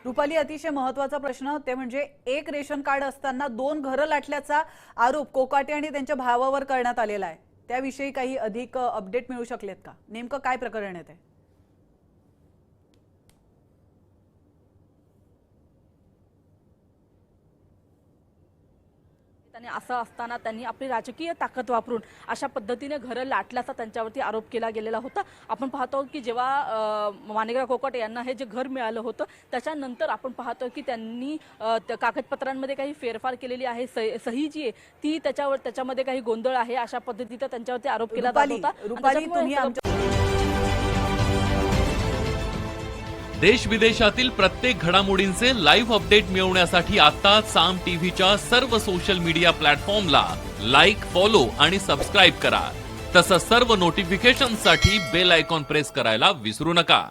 रुपाली, अतिशय महत्त्वाचा प्रश्न ते म्हणजे एक रेशन कार्ड असताना दोन घरं लाटल्याचा आरोप कोकाटे आणि त्यांच्या भावावर करण्यात आलेला आहे। त्याविषयी काही अधिक अपडेट मिळू शकलेत का? नेमकं काय प्रकरण आहे ते? आणि असं असताना त्यांनी आपली राजकीय ताकद वापरून अशा पद्धतीने घरं लाटल्याचा त्यांच्यावरती आरोप केला गेलेला होता। आपण पाहतो की जेव्हा माणिकराव कोकाटे यांना हे जे घर मिळालं होतं त्याच्यानंतर आपण पाहतो की त्यांनी कागदपत्रांमध्ये काही फेरफार केलेली आहे। सही जी आहे ती त्याच्यामध्ये काही गोंधळ आहे अशा पद्धतीचा त्यांच्यावरती आरोप केला जात होता। रुपाली, तुम्ही देश विदेशातील प्रत्येक घडामोडींचे लाईव्ह अपडेट मिळवण्यासाठी आता साम टीव्हीच्या सर्व सोशल मीडिया प्लॅटफॉर्मला लाईक, फॉलो आणि सबस्क्राईब करा। तसंच सर्व नोटिफिकेशनसाठी बेल आयकॉन प्रेस करायला विसरू नका।